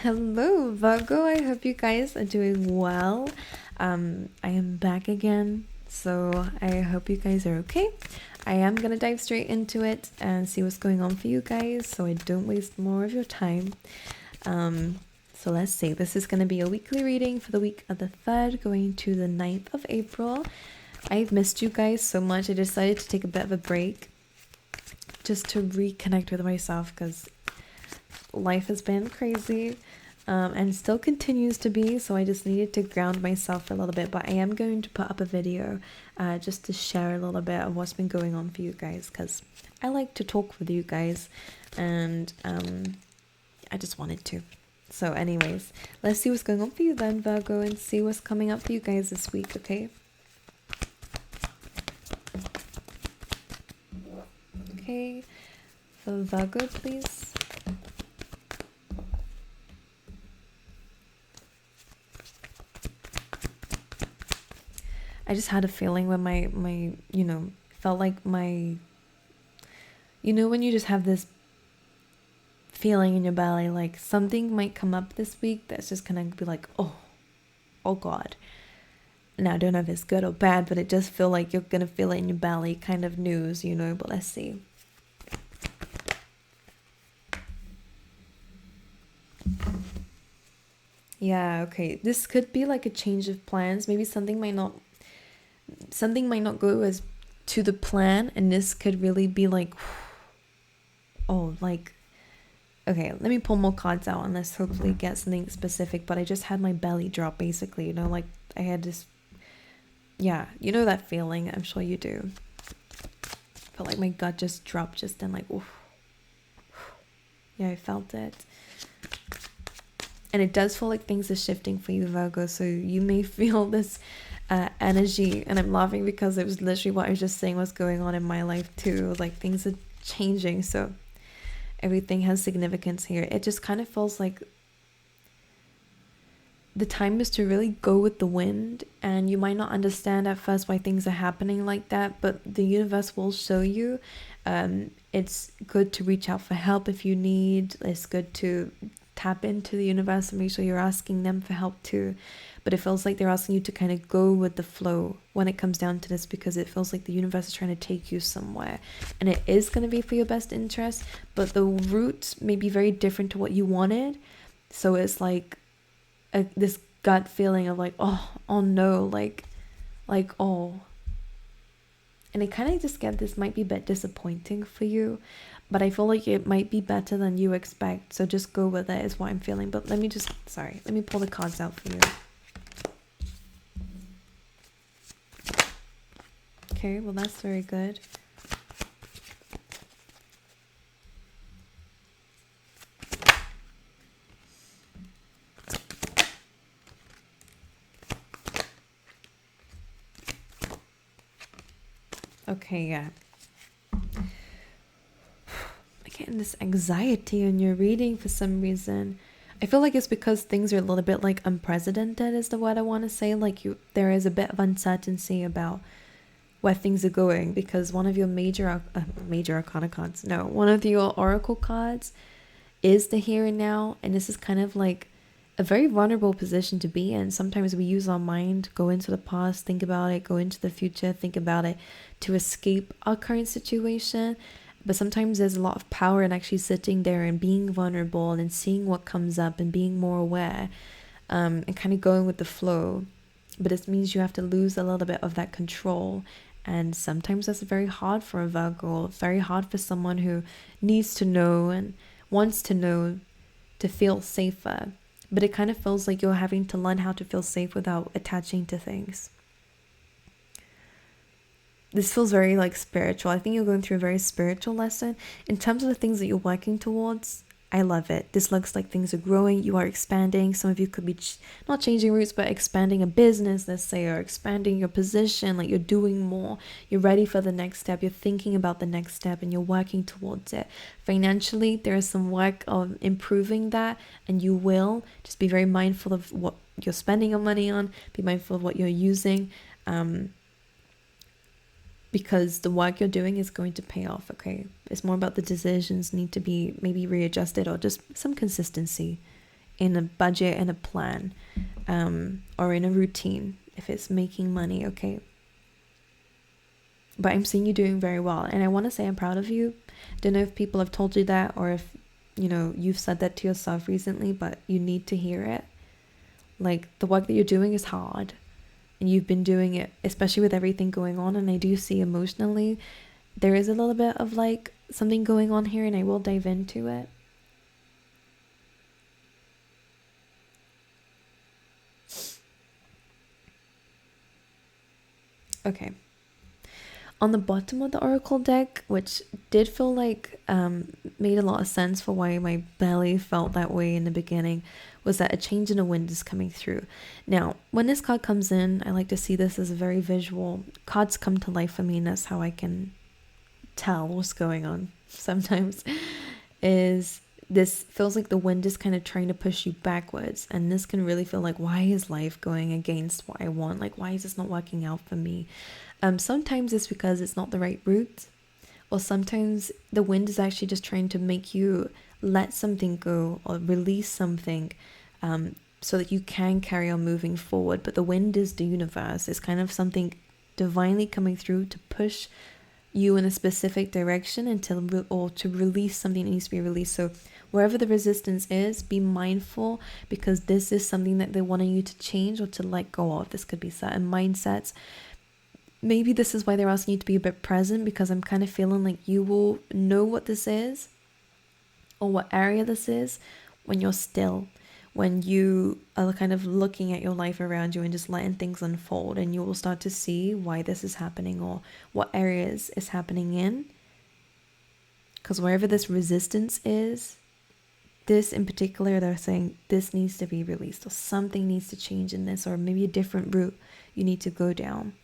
Hello, Virgo. I hope you guys are doing well. I am back again, so I hope you guys are okay. I am gonna dive straight into it and see what's going on for you guys so I don't waste more of your time. So let's see. This is gonna be a weekly reading for the week of the 3rd, going to the 9th of April. I've missed you guys so much. I decided to take a bit of a break just to reconnect with myself because life has been crazy and still continues to be, so I just needed to ground myself for a little bit. But I am going to put up a video just to share a little bit of what's been going on for you guys, because I like to talk with you guys, and I just wanted to. So anyways, let's see what's going on for you then, Virgo, and see what's coming up for you guys this week. Okay, for Virgo, please. I just had a feeling when my felt like my, when you just have this feeling in your belly, like something might come up this week that's just gonna be like, oh God. Now, I don't know if it's good or bad, but it just feel like you're gonna feel it in your belly kind of news, but let's see. Yeah, okay. This could be like a change of plans. Maybe something might not go as to the plan, and this could really be like, okay, let me pull more cards out and let's hopefully get something specific. But I just had my belly drop, basically, like I had this, that feeling. I'm sure you do. Felt like my gut just dropped just then, like, oof. Yeah, I felt it. And it does feel like things are shifting for you, Virgo, so you may feel this energy. And I'm laughing because it was literally what I was just saying was going on in my life too. Like, things are changing, so everything has significance here. It just kind of feels like the time is to really go with the wind, and you might not understand at first why things are happening like that, but the universe will show you. It's good to reach out for help if you need. It's good to tap into the universe and make sure you're asking them for help too. But it feels like they're asking you to kind of go with the flow when it comes down to this, because it feels like the universe is trying to take you somewhere, and it is going to be for your best interest, but the route may be very different to what you wanted. So it's like this gut feeling of like, oh no, like oh. And I kind of just get this might be a bit disappointing for you, but I feel like it might be better than you expect, so just go with it is what I'm feeling. But let me pull the cards out for you. Okay, well, that's very good. Okay, yeah. I'm getting this anxiety in your reading for some reason. I feel like it's because things are a little bit like unprecedented is the word I want to say. Like there is a bit of uncertainty about where things are going, because one of your major arcana cards, one of your oracle cards is the here and now, and this is kind of like a very vulnerable position to be in. Sometimes we use our mind, go into the past, think about it, go into the future, think about it, to escape our current situation. But sometimes there's a lot of power in actually sitting there and being vulnerable and seeing what comes up and being more aware, and kind of going with the flow. But it means you have to lose a little bit of that control, and sometimes that's very hard for a Virgo, very hard for someone who needs to know and wants to know to feel safer. But it kind of feels like you're having to learn how to feel safe without attaching to things. This feels very like spiritual. I think you're going through a very spiritual lesson. In terms of the things that you're working towards, I love it. This looks like things are growing. You are expanding. Some of you could be not changing routes, but expanding a business, let's say, or expanding your position. Like, you're doing more. You're ready for the next step. You're thinking about the next step and you're working towards it. Financially, there is some work of improving that, and you will. Just be very mindful of what you're spending your money on. Be mindful of what you're using. Because the work you're doing is going to pay off, okay? It's more about the decisions need to be maybe readjusted, or just some consistency in a budget and a plan, or in a routine if it's making money, okay? But I'm seeing you doing very well, and I want to say I'm proud of you. Don't know if people have told you that, or if you've said that to yourself recently, but you need to hear it. Like, the work that you're doing is hard, and you've been doing it, especially with everything going on. And I do see emotionally there is a little bit of like something going on here, and I will dive into it. Okay. On the bottom of the oracle deck, which did feel like made a lot of sense for why my belly felt that way in the beginning, was that a change in the wind is coming through. Now, when this card comes in, I like to see this as a very visual. Cards come to life for me, and that's how I can tell what's going on sometimes. Is this feels like the wind is kind of trying to push you backwards, and this can really feel like, why is life going against what I want? Like, why is this not working out for me? Sometimes it's because it's not the right route, or sometimes the wind is actually just trying to make you let something go or release something, so that you can carry on moving forward. But the wind is the universe. It's kind of something divinely coming through to push you in a specific direction or to release something that needs to be released. So wherever the resistance is, be mindful, because this is something that they're wanting you to change or to let go of. This could be certain mindsets. Maybe this is why they're asking you to be a bit present, because I'm kind of feeling like you will know what this is or what area this is when you're still, when you are kind of looking at your life around you and just letting things unfold, and you will start to see why this is happening or what areas it's happening in. Because wherever this resistance is, this in particular, they're saying this needs to be released, or something needs to change in this, or maybe a different route you need to go down.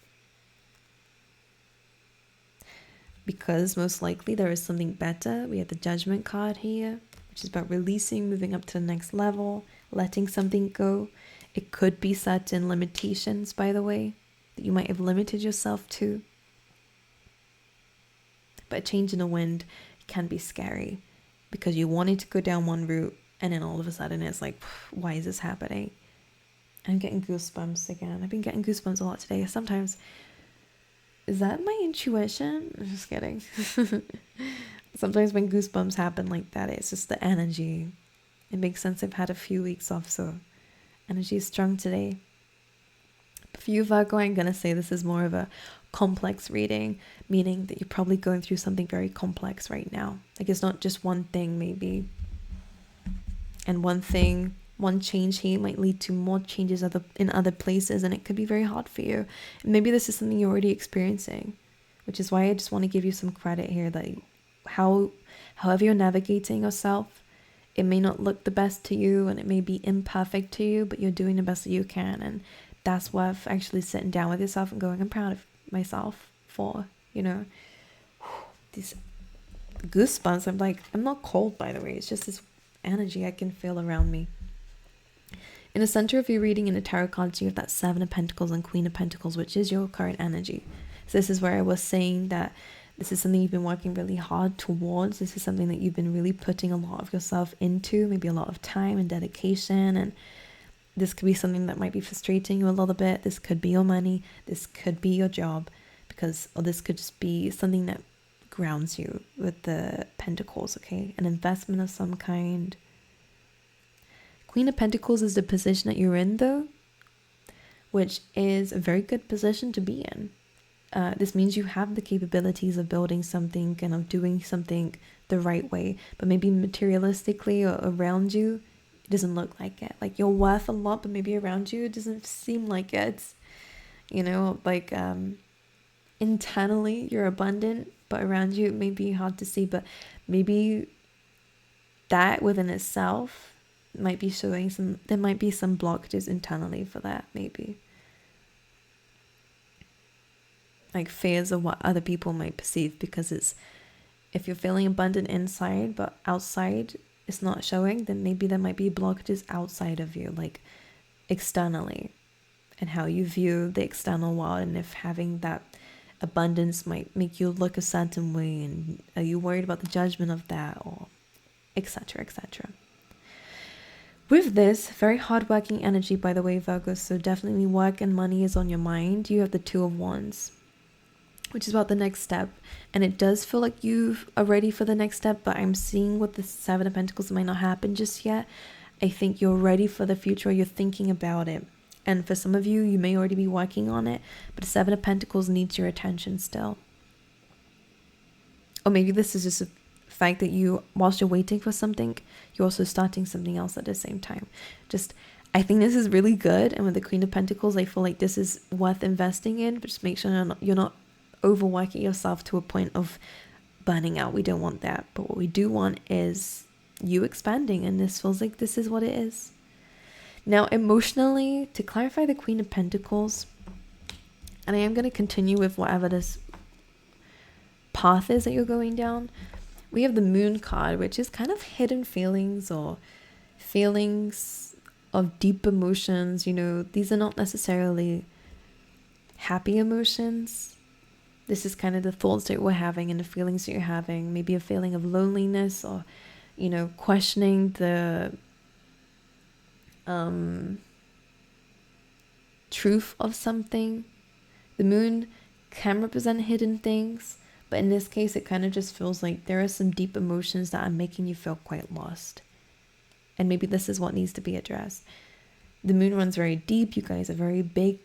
Because most likely there is something better. We have the Judgment card here, which is about releasing, moving up to the next level, letting something go. It could be certain limitations, by the way, that you might have limited yourself to. But a change in the wind can be scary, because you wanted to go down one route, and then all of a sudden it's like, why is this happening? I'm getting goosebumps again. I've been getting goosebumps a lot today. Sometimes, is that my intuition? I'm just kidding. Sometimes when goosebumps happen like that, it's just the energy. It makes sense. I've had a few weeks off, so energy is strong today. But for you, Virgo, I'm going to say this is more of a complex reading, meaning that you're probably going through something very complex right now. Like, it's not just one thing, maybe. And one change here might lead to more changes in other places, and it could be very hard for you. And maybe this is something you're already experiencing, which is why I just want to give you some credit here, that however you're navigating yourself, it may not look the best to you, and it may be imperfect to you, but you're doing the best that you can. And that's worth actually sitting down with yourself and going, I'm proud of myself for, these goosebumps. I'm not cold, by the way. It's just this energy I can feel around me. In the center of your reading in the tarot cards, you have that Seven of Pentacles and Queen of Pentacles, which is your current energy. So this is where I was saying that this is something you've been working really hard towards. This is something that you've been really putting a lot of yourself into, maybe a lot of time and dedication. And this could be something that might be frustrating you a little bit. This could be your money. This could be your job, or this could just be something that grounds you with the Pentacles, okay? An investment of some kind. Queen of Pentacles is the position that you're in, though, which is a very good position to be in. This means you have the capabilities of building something and of doing something the right way, but maybe materialistically or around you, it doesn't look like it. Like, you're worth a lot, but maybe around you, it doesn't seem like it. Internally, you're abundant, but around you, it may be hard to see. But maybe that within itself might be showing there might be some blockages internally for that, maybe. Like fears of what other people might perceive, because if you're feeling abundant inside, but outside it's not showing, then maybe there might be blockages outside of you, like externally, and how you view the external world, and if having that abundance might make you look a certain way, and are you worried about the judgment of that, or etc., etc. With this, very hardworking energy, by the way, Virgo, so definitely work and money is on your mind. You have the Two of Wands, which is about the next step. And it does feel like you are ready for the next step, but I'm seeing with the Seven of Pentacles, it might not happen just yet. I think you're ready for the future, you're thinking about it. And for some of you, you may already be working on it, but the Seven of Pentacles needs your attention still. Or maybe this is just a fact that you, whilst you're waiting for something, you're also starting something else at the same time. I think this is really good. And with the Queen of Pentacles, I feel like this is worth investing in, but just make sure you're not overworking yourself to a point of burning out. We don't want that. But what we do want is you expanding, and this feels like this is what it is. Now, emotionally, to clarify the Queen of Pentacles, and I am going to continue with whatever this path is that you're going down, we have the Moon card, which is kind of hidden feelings or feelings of deep emotions. These are not necessarily happy emotions. This is kind of the thoughts that we're having and the feelings that you're having. Maybe a feeling of loneliness, or questioning the truth of something. The Moon can represent hidden things, but in this case, it kind of just feels like there are some deep emotions that are making you feel quite lost. And maybe this is what needs to be addressed. The Moon runs very deep. You guys are very big.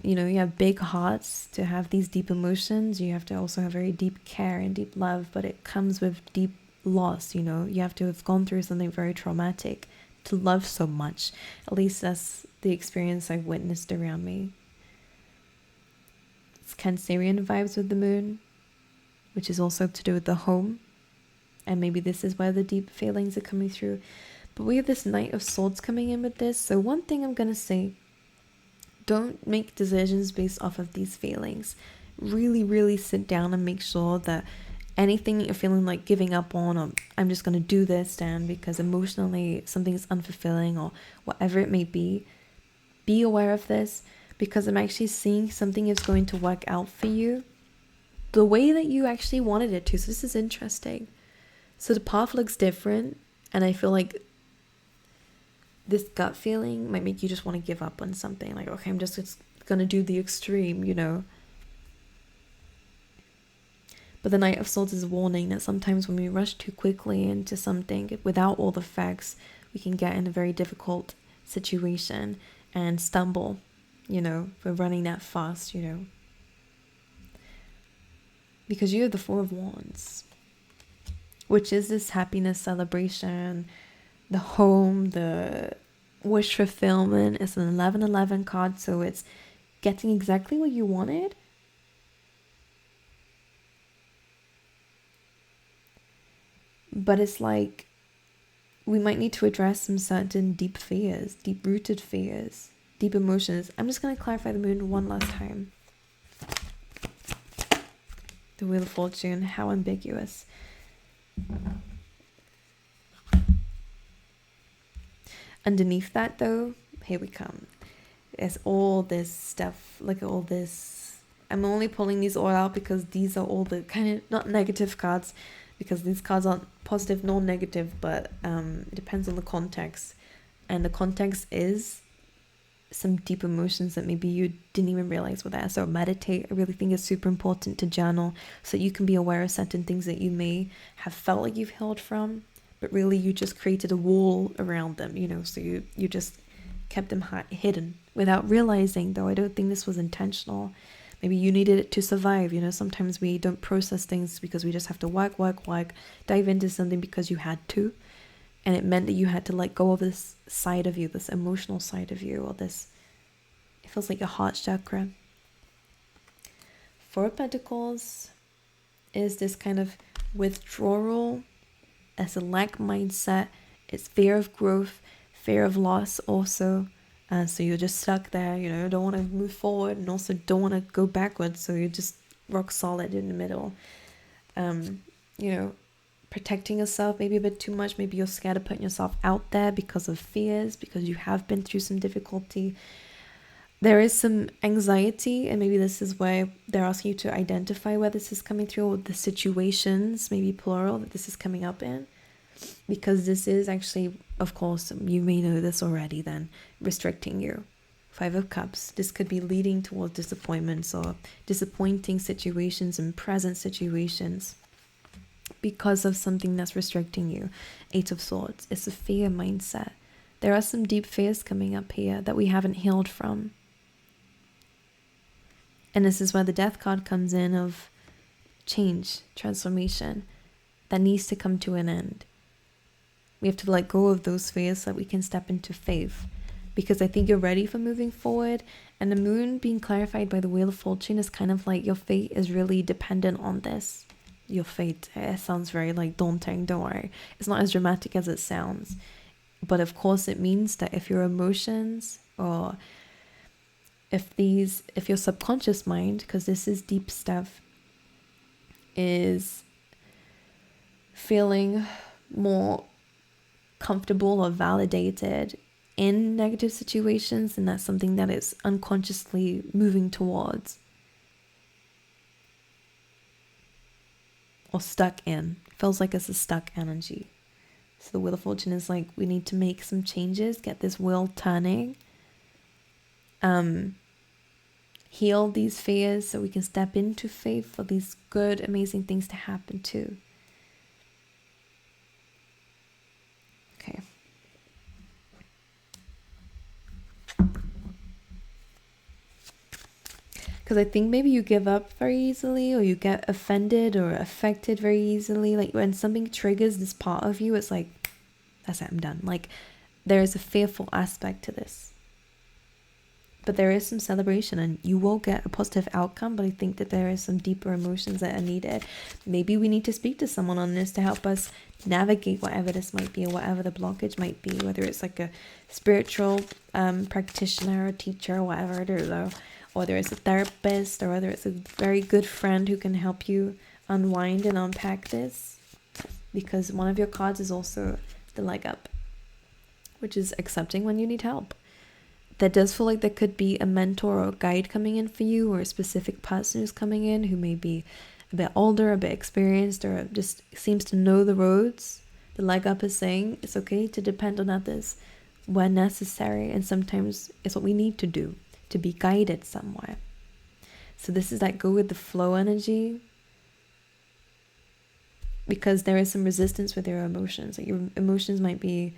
You have big hearts to have these deep emotions. You have to also have very deep care and deep love, but it comes with deep loss. You have to have gone through something very traumatic to love so much. At least that's the experience I've witnessed around me. It's Cancerian vibes with the Moon, which is also to do with the home. And maybe this is where the deep feelings are coming through. But we have this Knight of Swords coming in with this. So one thing I'm going to say, don't make decisions based off of these feelings. Really, really sit down and make sure that anything that you're feeling like giving up on, or I'm just going to do this then because emotionally something is unfulfilling or whatever it may be aware of this, because I'm actually seeing something is going to work out for you the way that you actually wanted it to. So this is interesting. So the path looks different, and I feel like this gut feeling might make you just want to give up on something. Like, okay, I'm just going to do the extreme, But the Knight of Swords is warning that sometimes when we rush too quickly into something without all the facts, we can get in a very difficult situation and stumble, for running that fast, Because you have the Four of Wands, which is this happiness, celebration, the home, the wish fulfillment. It's an 11-11 card, so it's getting exactly what you wanted. But it's like we might need to address some certain deep fears, deep-rooted fears, deep emotions. I'm just going to clarify the Moon one last time. The Wheel of Fortune, how ambiguous. Underneath that, though, here we come. There's all this stuff, look at all this. I'm only pulling these all out because these are all the kind of, not negative cards, because these cards aren't positive nor negative, but it depends on the context. And the context is some deep emotions that maybe you didn't even realize were there. So meditate. I really think it's super important to journal so you can be aware of certain things that you may have felt like you've healed from, but really you just created a wall around them, so you just kept them hidden without realizing, though I don't think this was intentional. Maybe you needed it to survive. Sometimes we don't process things because we just have to work, dive into something because you had to. And it meant that you had to let go of this side of you, this emotional side of you, or this, it feels like your heart chakra. Four of Pentacles is this kind of withdrawal. As a lack mindset. It's fear of growth, fear of loss also. So you're just stuck there, don't want to move forward and also don't want to go backwards. So you're just rock solid in the middle. Protecting yourself maybe a bit too much. Maybe you're scared of putting yourself out there because of fears, because you have been through some difficulty. There is some anxiety, and maybe this is where they're asking you to identify where this is coming through, or the situations, maybe plural, that this is coming up in. Because this is actually of course, you may know this already then, restricting you. Five of Cups. This could be leading towards disappointments or disappointing situations and present situations because of something that's restricting you. Eight of Swords. It's a fear mindset. There are some deep fears coming up here that we haven't healed from. And this is where the Death card comes in, of change, transformation that needs to come to an end. We have to let go of those fears so that we can step into faith. Because I think you're ready for moving forward. And the moon being clarified by the Wheel of Fortune is kind of like your fate is really dependent on this. Your fate, it sounds very like daunting, don't worry. It's not as dramatic as it sounds. But of course it means that if your emotions, or if your subconscious mind, because this is deep stuff, is feeling more comfortable or validated in negative situations, and that's something that is unconsciously moving towards or stuck in. Feels like it's a stuck energy. So the Wheel of Fortune is like, we need to make some changes, get this wheel turning, heal these fears so we can step into faith for these good, amazing things to happen too. Okay. Because I think maybe you give up very easily, or you get offended or affected very easily. Like when something triggers this part of you, it's like, that's it, I'm done. Like there is a fearful aspect to this. But there is some celebration and you will get a positive outcome. But I think that there is some deeper emotions that are needed. Maybe we need to speak to someone on this to help us navigate whatever this might be, or whatever the blockage might be, whether it's like a spiritual practitioner or teacher or whatever, I don't know. Or whether it's a therapist, or whether it's a very good friend who can help you unwind and unpack this. Because one of your cards is also the leg up, which is accepting when you need help. That does feel like there could be a mentor or a guide coming in for you, or a specific person who's coming in who may be a bit older, a bit experienced, or just seems to know the roads. The leg up is saying it's okay to depend on others when necessary, and sometimes it's what we need to do to be guided somewhere. So this is that go with the flow energy, because there is some resistance with your emotions. Like your emotions might be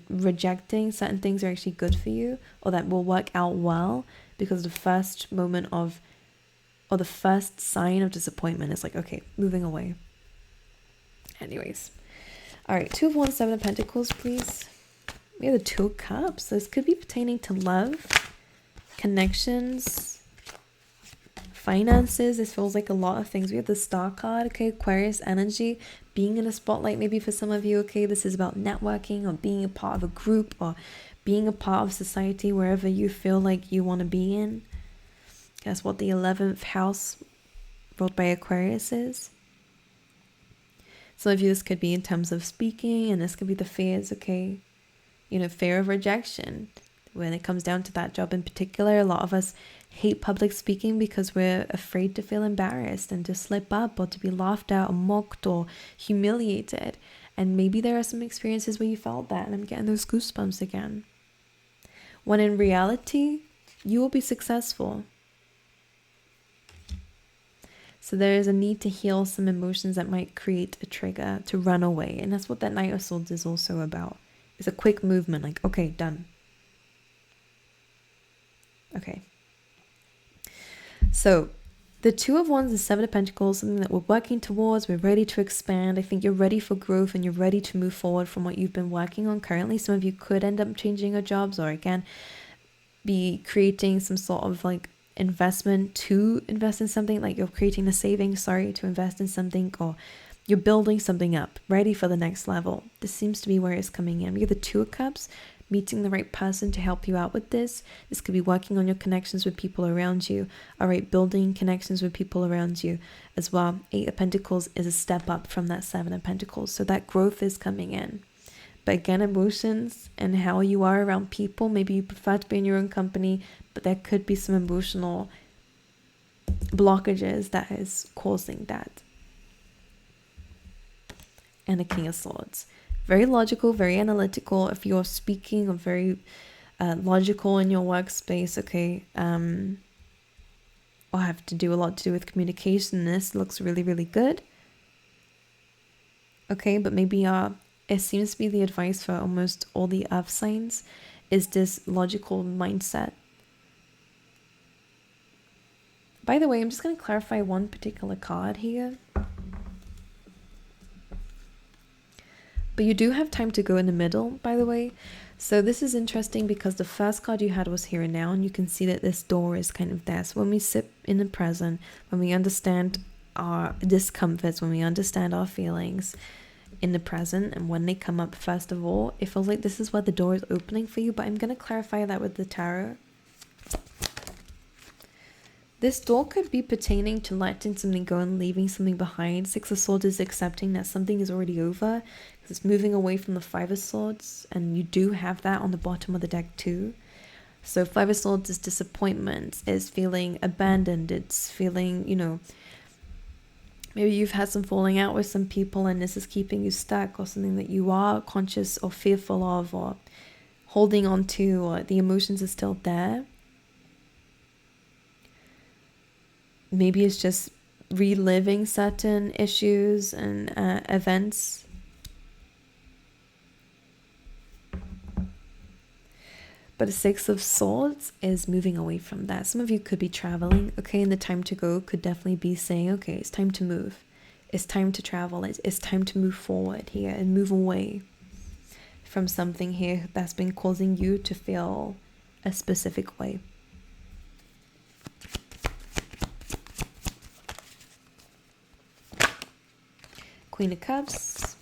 rejecting certain things are actually good for you, or that will work out well, because the first moment of, or the first sign of disappointment is like, okay, moving away. Anyways, all right, Two of Wands, Seven of Pentacles, please. We have the Two of Cups. This could be pertaining to love, connections, finances. This feels like a lot of things. We have the Star card, okay, Aquarius energy, being in a spotlight maybe for some of you, okay. This is about networking, or being a part of a group, or being a part of society, wherever you feel like you want to be in. That's what the 11th house ruled by Aquarius is. Some of you, this could be in terms of speaking, and this could be the fears, okay. You know, fear of rejection. When it comes down to that job in particular, a lot of us hate public speaking because we're afraid to feel embarrassed and to slip up, or to be laughed at or mocked or humiliated. And maybe there are some experiences where you felt that, and I'm getting those goosebumps again. When in reality, you will be successful. So there is a need to heal some emotions that might create a trigger to run away. And that's what that Knight of Swords is also about. It's a quick movement, like, okay, done. Okay. So the Two of Wands and Seven of Pentacles, something that we're working towards. We're ready to expand. I think you're ready for growth, and you're ready to move forward from what you've been working on currently. Some of you could end up changing your jobs, or again, be creating some sort of like investment to invest in something, like you're creating the savings, to invest in something, or you're building something up, ready for the next level. This seems to be where it's coming in. We have the Two of Cups, meeting the right person to help you out with this. This could be working on your connections with people around you. All right, building connections with people around you as well. Eight of Pentacles is a step up from that Seven of Pentacles. So that growth is coming in. But again, emotions and how you are around people. Maybe you prefer to be in your own company, but there could be some emotional blockages that is causing that. And the King of Swords. very logical, very analytical. If you're speaking or very logical in your workspace, okay, or have to do a lot to do with communication, this looks really, really good. Okay, but maybe it seems to be the advice for almost all the earth signs is this logical mindset. By the way, I'm just going to clarify one particular card here. But you do have time to go in the middle, by the way. So this is interesting because the first card you had was here and now, and you can see that this door is kind of there. So when we sit in the present, when we understand our discomforts, when we understand our feelings in the present, and when they come up, first of all, it feels like this is where the door is opening for you. But I'm going to clarify that with the tarot. This door could be pertaining to letting something go and leaving something behind. Six of Swords is accepting that something is already over. It's moving away from the Five of Swords. And you do have that on the bottom of the deck too. So Five of Swords is disappointment, is feeling abandoned. It's feeling, you know, maybe you've had some falling out with some people and this is keeping you stuck, or something that you are conscious or fearful of or holding on to, or the emotions are still there. Maybe it's just reliving certain issues and events. But the Six of Swords is moving away from that. Some of you could be traveling, okay, and the time to go could definitely be saying, okay, it's time to move. It's time to travel. It's time to move forward here and move away from something here that's been causing you to feel a specific way. Queen of Cups.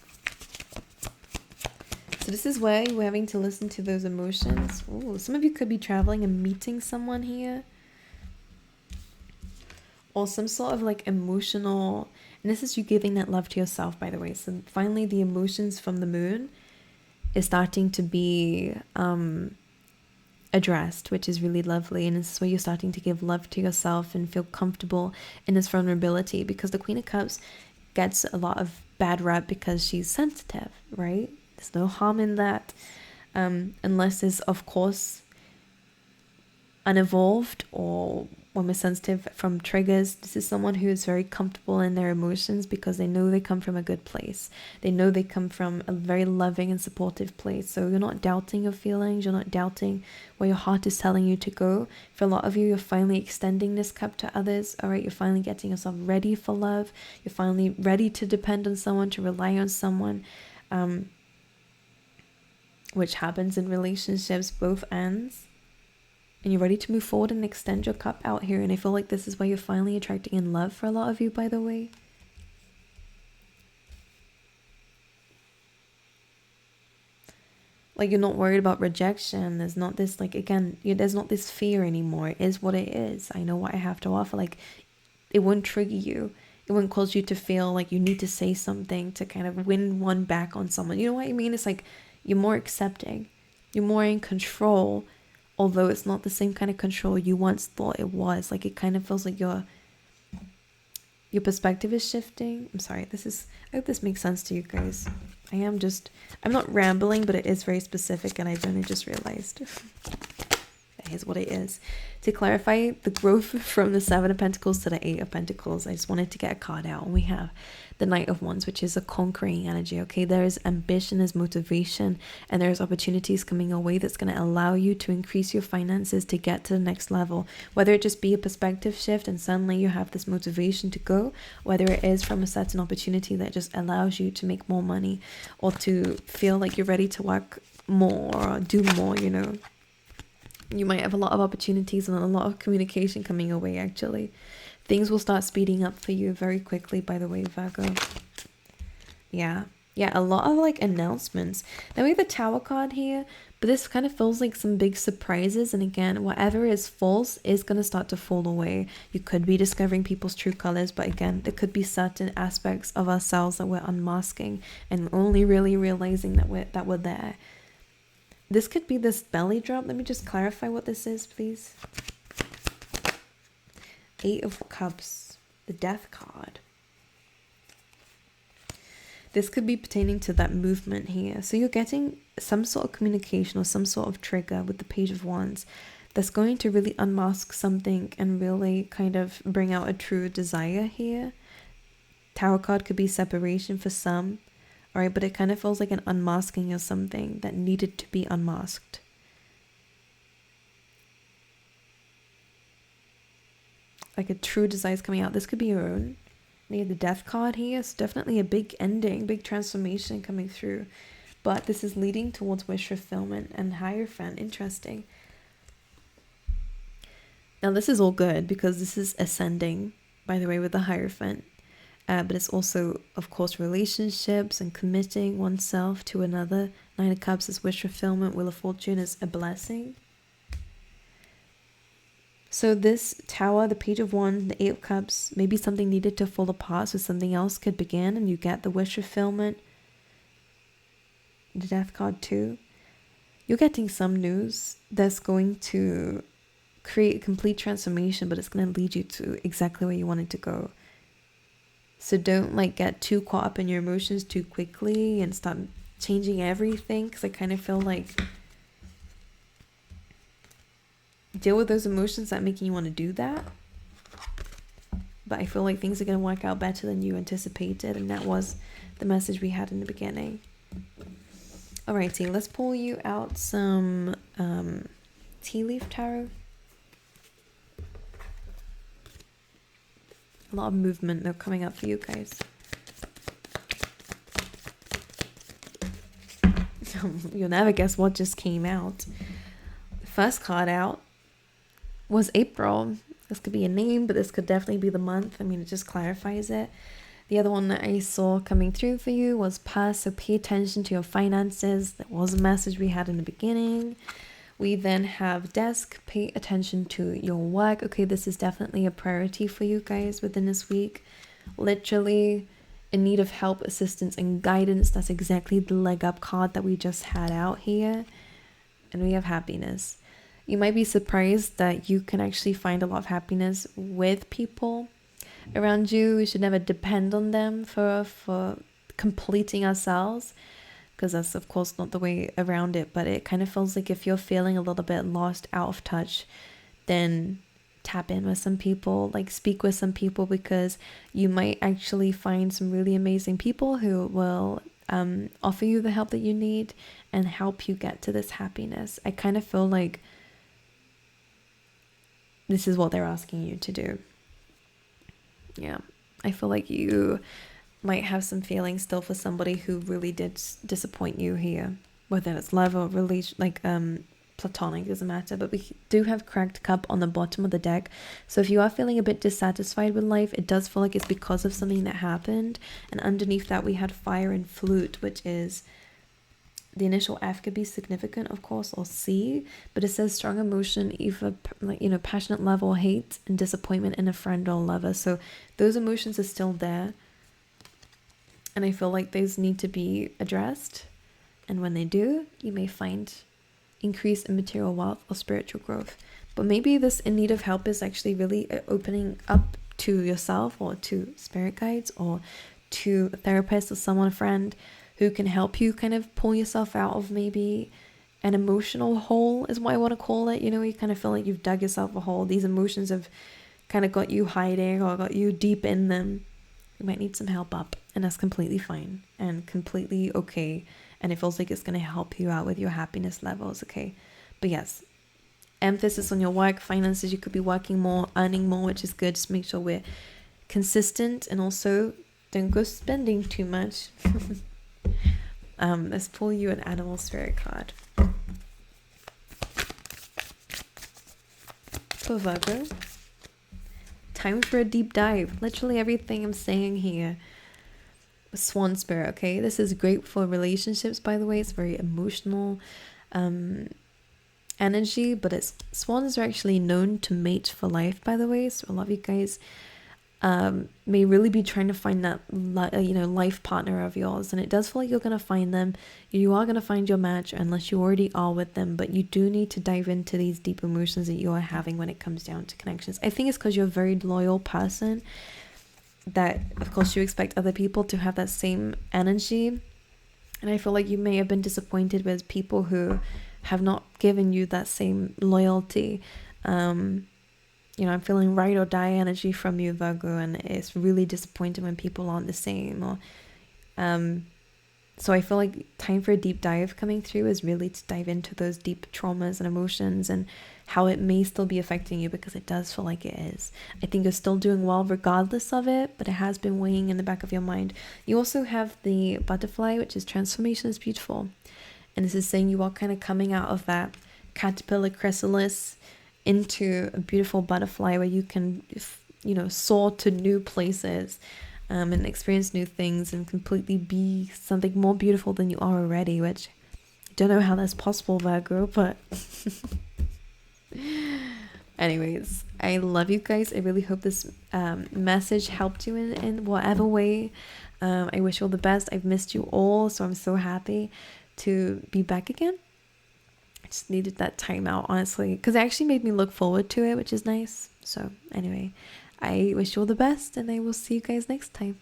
So this is where you're having to listen to those emotions. Ooh, some of you could be traveling and meeting someone here. Or some sort of like emotional... And this is you giving that love to yourself, by the way. So finally the emotions from the moon is starting to be addressed, which is really lovely. And this is where you're starting to give love to yourself and feel comfortable in this vulnerability. Because the Queen of Cups gets a lot of bad rep because she's sensitive, right? There's no harm in that, unless it's, of course, unevolved, or when we're sensitive from triggers. This is someone who is very comfortable in their emotions because they know they come from a good place. They know they come from a very loving and supportive place. So you're not doubting your feelings. You're not doubting where your heart is telling you to go. For a lot of you, you're finally extending this cup to others. All right, you're finally getting yourself ready for love. You're finally ready to depend on someone, to rely on someone, which happens in relationships, both ends. And you're ready to move forward and extend your cup out here. And I feel like this is why you're finally attracting in love for a lot of you, by the way. Like, you're not worried about rejection. There's not this, like, again, there's not this fear anymore. It is what it is. I know what I have to offer. Like, it won't trigger you. It won't cause you to feel like you need to say something to kind of win one back on someone. You know what I mean? It's like you're more accepting. You're more in control. Although it's not the same kind of control you once thought it was. Like, it kind of feels like your perspective is shifting. I'm sorry, I hope this makes sense to you guys. I'm not rambling, but it is very specific, and I've only just realized. That is what it is. To clarify the growth from the Seven of Pentacles to the Eight of Pentacles, I just wanted to get a card out. And we have the Knight of Wands, which is a conquering energy. Okay, there is ambition, there's motivation, and there's opportunities coming your way that's going to allow you to increase your finances to get to the next level. Whether it just be a perspective shift and suddenly you have this motivation to go, whether it is from a certain opportunity that just allows you to make more money, or to feel like you're ready to work more or do more, you know. You might have a lot of opportunities and a lot of communication coming your way, actually. Things will start speeding up for you very quickly, by the way, Virgo. Yeah, a lot of like announcements. Then we have the Tower card here, but this kind of feels like some big surprises. And again, whatever is false is going to start to fall away. You could be discovering people's true colors, but again, there could be certain aspects of ourselves that we're unmasking and only really realizing that we're there. This could be this belly drop. Let me just clarify what this is, please. Eight of Cups, the Death card. This could be pertaining to that movement here. So you're getting some sort of communication or some sort of trigger with the Page of Wands that's going to really unmask something and really kind of bring out a true desire here. Tower card could be separation for some, all right, but it kind of feels like an unmasking of something that needed to be unmasked. Like a true desire is coming out. This could be your own. You have the Death card here. It's definitely a big ending, big transformation coming through. But this is leading towards wish fulfillment and Hierophant. Interesting. Now this is all good because this is ascending, by the way, with the Hierophant. But it's also, of course, relationships and committing oneself to another. Nine of Cups is wish fulfillment. Wheel of Fortune is a blessing. So this Tower, the Page of Wands, the Eight of Cups, maybe something needed to fall apart so something else could begin and you get the wish fulfillment. The Death card too. You're getting some news that's going to create a complete transformation, but it's going to lead you to exactly where you wanted to go. So don't like get too caught up in your emotions too quickly and start changing everything, because I kind of feel like deal with those emotions that making you want to do that. But I feel like things are going to work out better than you anticipated, and that was the message we had in the beginning. Alrighty, let's pull you out some tea leaf tarot. A lot of movement though coming up for you guys. You'll never guess what just came out. The first card out was April. This could be a name, but this could definitely be the month. I mean, it just clarifies it. The other one that I saw coming through for you was purse, so pay attention to your finances. That was a message we had in the beginning. We then have desk, pay attention to your work. Okay, this is definitely a priority for you guys within this week. Literally in need of help, assistance, and guidance. That's exactly the leg up card that we just had out here. And we have happiness. You might be surprised that you can actually find a lot of happiness with people around you. We should never depend on them for completing ourselves, because that's of course not the way around it. But it kind of feels like if you're feeling a little bit lost, out of touch, then tap in with some people, like speak with some people, because you might actually find some really amazing people who will offer you the help that you need and help you get to this happiness. I kind of feel like this is what they're asking you to do. Yeah, I feel like you might have some feelings still for somebody who really did disappoint you here, whether it's love or relation, like platonic, doesn't matter. But we do have cracked cup on the bottom of the deck, so if you are feeling a bit dissatisfied with life, it does feel like it's because of something that happened. And underneath that we had fire and flute, which is the initial F could be significant, of course, or C, but it says strong emotion, either like, you know, passionate love or hate, and disappointment in a friend or lover. So those emotions are still there, and I feel like those need to be addressed. And when they do, you may find increase in material wealth or spiritual growth. But maybe this in need of help is actually really opening up to yourself or to spirit guides or to a therapist or someone, a friend, who can help you kind of pull yourself out of maybe an emotional hole, is what I want to call it. You know, you kind of feel like you've dug yourself a hole. These emotions have kind of got you hiding or got you deep in them. You might need some help up, and that's completely fine and completely okay. And it feels like it's going to help you out with your happiness levels, okay? But yes, emphasis on your work, finances. You could be working more, earning more, which is good. Just make sure we're consistent, and also don't go spending too much. Let's pull you an animal spirit card. For Virgo, time for a deep dive. Literally everything I'm saying here. Swan spirit, okay? This is great for relationships, by the way. It's very emotional energy, but swans are actually known to mate for life, by the way. So a lot of you guys may really be trying to find that life partner of yours, and it does feel like you're going to find them. You are going to find your match, unless you already are with them, but you do need to dive into these deep emotions that you are having when it comes down to connections. I think it's because you're a very loyal person, that of course you expect other people to have that same energy. And I feel like you may have been disappointed with people who have not given you that same loyalty. I'm feeling ride or die energy from you, Virgo, and it's really disappointing when people aren't the same. Or so I feel like time for a deep dive coming through is really to dive into those deep traumas and emotions and how it may still be affecting you, because it does feel like it is. I think you're still doing well regardless of it, but it has been weighing in the back of your mind. You also have the butterfly, which is transformation is beautiful. And this is saying you are kind of coming out of that caterpillar chrysalis into a beautiful butterfly where you can, soar to new places and experience new things and completely be something more beautiful than you are already, which I don't know how that's possible, Virgo, but anyways, I love you guys. I really hope this message helped you in whatever way. I wish you all the best. I've missed you all, so I'm so happy to be back again. I just needed that time out, honestly, because it actually made me look forward to it, which is nice. So anyway, I wish you all the best, and I will see you guys next time.